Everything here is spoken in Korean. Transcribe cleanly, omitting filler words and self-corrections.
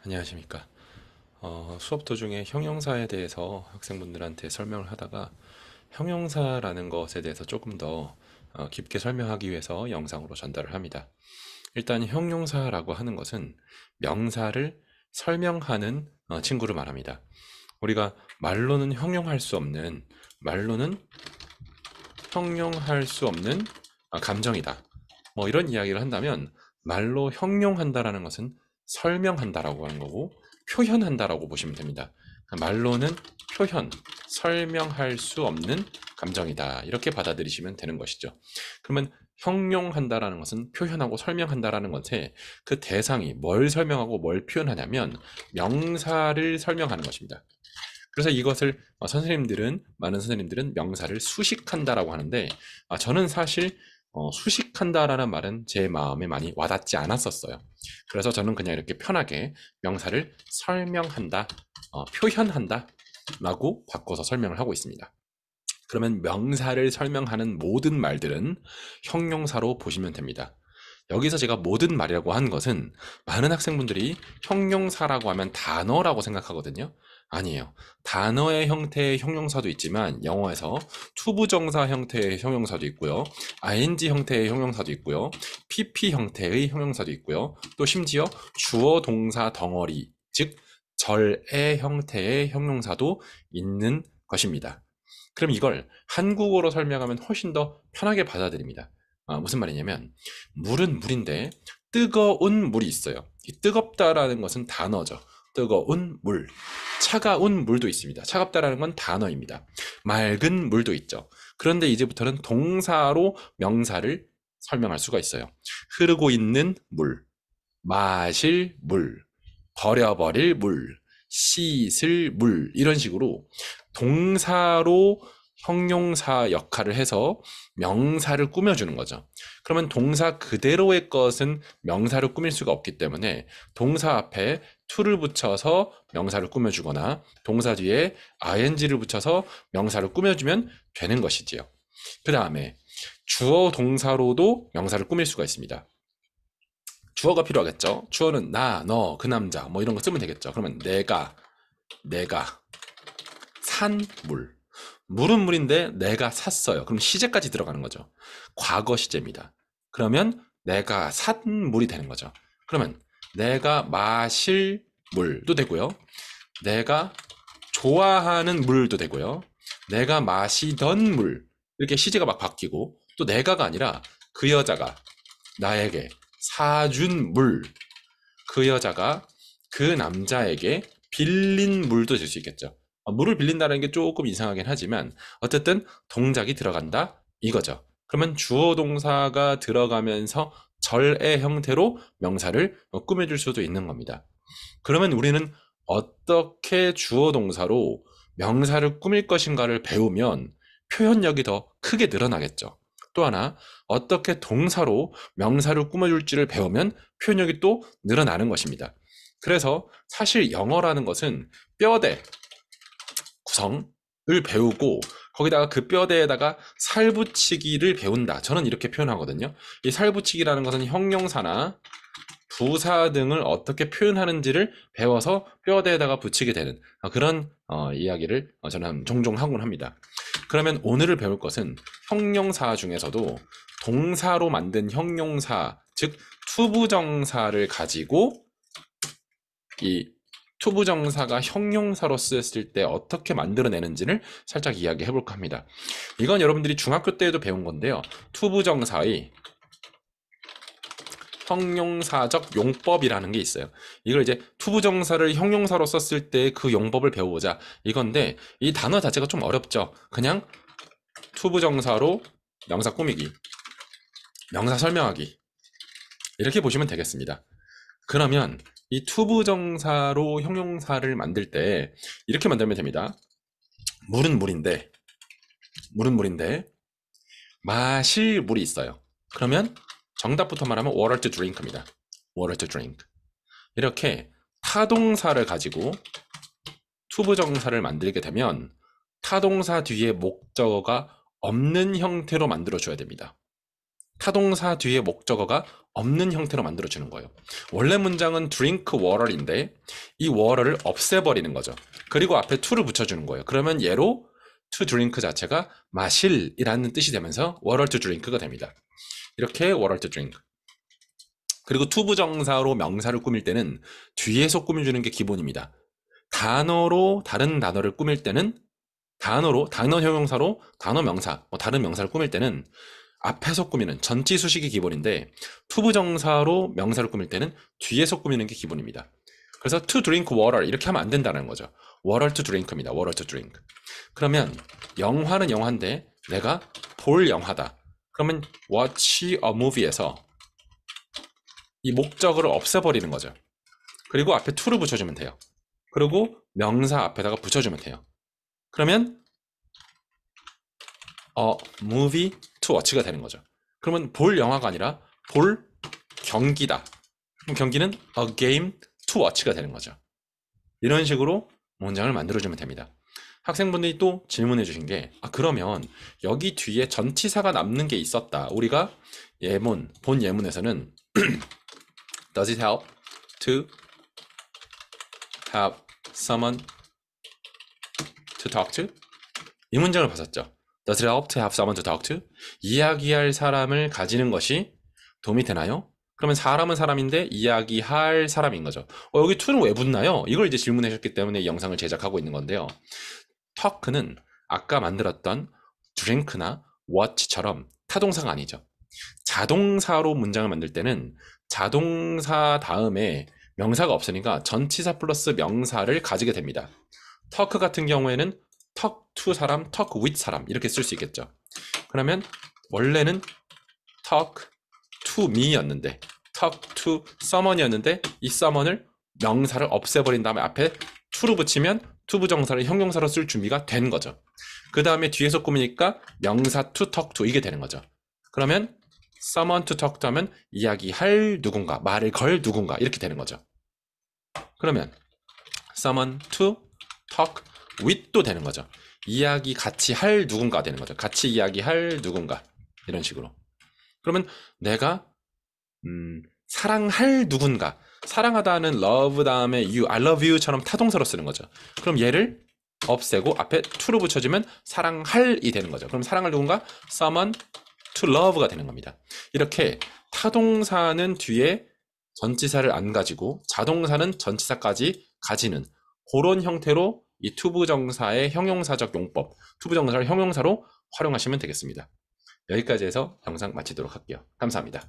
안녕하십니까. 수업 도중에 형용사에 대해서 학생분들한테 설명을 하다가 형용사라는 것에 대해서 조금 더 깊게 설명하기 위해서 영상으로 전달을 합니다. 일단 형용사라고 하는 것은 명사를 설명하는 친구를 말합니다. 우리가 말로는 형용할 수 없는 감정이다. 뭐 이런 이야기를 한다면 말로 형용한다라는 것은 설명한다라고 하는 거고 표현한다라고 보시면 됩니다. 말로는 표현, 설명할 수 없는 감정이다. 이렇게 받아들이시면 되는 것이죠. 그러면 형용한다라는 것은 표현하고 설명한다라는 것에 그 대상이 뭘 설명하고 뭘 표현하냐면 명사를 설명하는 것입니다. 그래서 이것을 많은 선생님들은 명사를 수식한다라고 하는데 저는 사실 수식한다라는 말은 제 마음에 많이 와닿지 않았었어요. 그래서 저는 그냥 이렇게 편하게 명사를 설명한다, 표현한다 라고 바꿔서 설명을 하고 있습니다. 그러면 명사를 설명하는 모든 말들은 형용사로 보시면 됩니다. 여기서 제가 모든 말이라고 한 것은 많은 학생분들이 형용사라고 하면 단어라고 생각하거든요. 아니에요. 단어의 형태의 형용사도 있지만 영어에서 투부정사 형태의 형용사도 있고요. ing 형태의 형용사도 있고요. pp 형태의 형용사도 있고요. 또 심지어 주어 동사 덩어리, 즉 절의 형태의 형용사도 있는 것입니다. 그럼 이걸 한국어로 설명하면 훨씬 더 편하게 받아들입니다. 무슨 말이냐면 물은 물인데 뜨거운 물이 있어요. 이 뜨겁다라는 것은 단어죠. 뜨거운 물, 차가운 물도 있습니다. 차갑다라는 건 단어입니다. 맑은 물도 있죠. 그런데 이제부터는 동사로 명사를 설명할 수가 있어요. 흐르고 있는 물, 마실 물, 버려버릴 물, 씻을 물, 이런 식으로 동사로 형용사 역할을 해서 명사를 꾸며주는 거죠. 그러면 동사 그대로의 것은 명사를 꾸밀 수가 없기 때문에 동사 앞에 to를 붙여서 명사를 꾸며주거나 동사 뒤에 ing를 붙여서 명사를 꾸며주면 되는 것이지요. 그 다음에 주어 동사로도 명사를 꾸밀 수가 있습니다. 주어가 필요하겠죠. 주어는 나, 너, 그 남자 뭐 이런 거 쓰면 되겠죠. 그러면 내가 산 물. 물은 물인데 내가 샀어요. 그럼 시제까지 들어가는 거죠. 과거 시제입니다. 그러면 내가 산 물이 되는 거죠. 그러면 내가 마실 물도 되고요. 내가 좋아하는 물도 되고요. 내가 마시던 물. 이렇게 시제가 막 바뀌고 또 내가가 아니라 그 여자가 나에게 사준 물. 그 여자가 그 남자에게 빌린 물도 될 수 있겠죠. 물을 빌린다는 게 조금 이상하긴 하지만 어쨌든 동작이 들어간다 이거죠. 그러면 주어 동사가 들어가면서 절의 형태로 명사를 꾸며줄 수도 있는 겁니다. 그러면 우리는 어떻게 주어 동사로 명사를 꾸밀 것인가를 배우면 표현력이 더 크게 늘어나겠죠. 또 하나, 어떻게 동사로 명사를 꾸며줄지를 배우면 표현력이 또 늘어나는 것입니다. 그래서 사실 영어라는 것은 뼈대, 구성을 배우고 거기다가 그 뼈대에다가 살붙이기를 배운다. 저는 이렇게 표현하거든요. 이 살붙이기라는 것은 형용사나 부사 등을 어떻게 표현하는지를 배워서 뼈대에다가 붙이게 되는 그런 이야기를 저는 종종 하곤 합니다. 그러면 오늘을 배울 것은 형용사 중에서도 동사로 만든 형용사, 즉 투부정사를 가지고 이 투부정사가 형용사로 쓰였을 때 어떻게 만들어내는지를 살짝 이야기해 볼까 합니다. 이건 여러분들이 중학교 때에도 배운 건데요. 투부정사의 형용사적 용법이라는 게 있어요. 이걸 이제 투부정사를 형용사로 썼을 때 그 용법을 배워보자 이건데 이 단어 자체가 좀 어렵죠. 그냥 투부정사로 명사 꾸미기, 명사 설명하기 이렇게 보시면 되겠습니다. 그러면 이 투부정사로 형용사를 만들 때 이렇게 만들면 됩니다. 물은 물인데 마실 물이 있어요. 그러면 정답부터 말하면 water to drink입니다. water to drink. 이렇게 타동사를 가지고 투부정사를 만들게 되면 타동사 뒤에 목적어가 없는 형태로 만들어줘야 됩니다. 타동사 뒤에 목적어가 없는 형태로 만들어주는 거예요. 원래 문장은 drink water인데 이 water를 없애버리는 거죠. 그리고 앞에 to를 붙여주는 거예요. 그러면 얘로 to drink 자체가 마실이라는 뜻이 되면서 water to drink가 됩니다. 이렇게 water to drink. 그리고 to 부정사로 명사를 꾸밀 때는 뒤에서 꾸며주는 게 기본입니다. 단어로 다른 단어를 꾸밀 때는 단어 형용사로 단어 명사, 다른 명사를 꾸밀 때는 앞에서 꾸미는 전치 수식이 기본인데 to 부정사로 명사를 꾸밀 때는 뒤에서 꾸미는 게 기본입니다. 그래서 to drink water 이렇게 하면 안 된다는 거죠. water to drink입니다. water to drink. 그러면 영화는 영화인데 내가 볼 영화다. 그러면 watch a movie에서 이 목적어를 없애버리는 거죠. 그리고 앞에 to를 붙여주면 돼요. 그리고 명사 앞에다가 붙여주면 돼요. 그러면 movie to watch가 되는 거죠. 그러면 볼 영화가 아니라 볼 경기다. 그럼 경기는 a game to watch가 되는 거죠. 이런 식으로 문장을 만들어주면 됩니다. 학생분들이 또 질문해 주신 게 그러면 여기 뒤에 전치사가 남는 게 있었다. 우리가 본 예문에서는 Does it help to have someone to talk to? 이 문장을 봤었죠. Does it help to have someone to talk to? 이야기할 사람을 가지는 것이 도움이 되나요? 그러면 사람은 사람인데 이야기할 사람인 거죠. 여기 to는 왜 붙나요? 이걸 이제 질문해 주셨기 때문에 이 영상을 제작하고 있는 건데요. talk는 아까 만들었던 drink나 watch처럼 타동사가 아니죠. 자동사로 문장을 만들 때는 자동사 다음에 명사가 없으니까 전치사 플러스 명사를 가지게 됩니다. talk 같은 경우에는 talk to 사람, talk with 사람 이렇게 쓸 수 있겠죠. 그러면 원래는 talk to me였는데 talk to someone이었는데 이 someone을 명사를 없애버린 다음에 앞에 to를 붙이면 to 부정사를 형용사로 쓸 준비가 된 거죠. 그 다음에 뒤에서 꾸미니까 명사 to talk to 이게 되는 거죠. 그러면 someone to talk to 하면 이야기할 누군가, 말을 걸 누군가 이렇게 되는 거죠. 그러면 someone to talk with도 되는 거죠. 이야기 같이 할 누군가 되는 거죠. 같이 이야기할 누군가 이런 식으로. 그러면 내가 사랑할 누군가, 사랑하다는 love 다음에 you, I love you처럼 타동사로 쓰는 거죠. 그럼 얘를 없애고 앞에 to를 붙여주면 사랑할이 되는 거죠. 그럼 사랑할 누군가 someone to love가 되는 겁니다. 이렇게 타동사는 뒤에 전치사를 안 가지고 자동사는 전치사까지 가지는 그런 형태로 이 투부정사의 형용사적 용법, 투부정사를 형용사로 활용하시면 되겠습니다. 여기까지 해서 영상 마치도록 할게요. 감사합니다.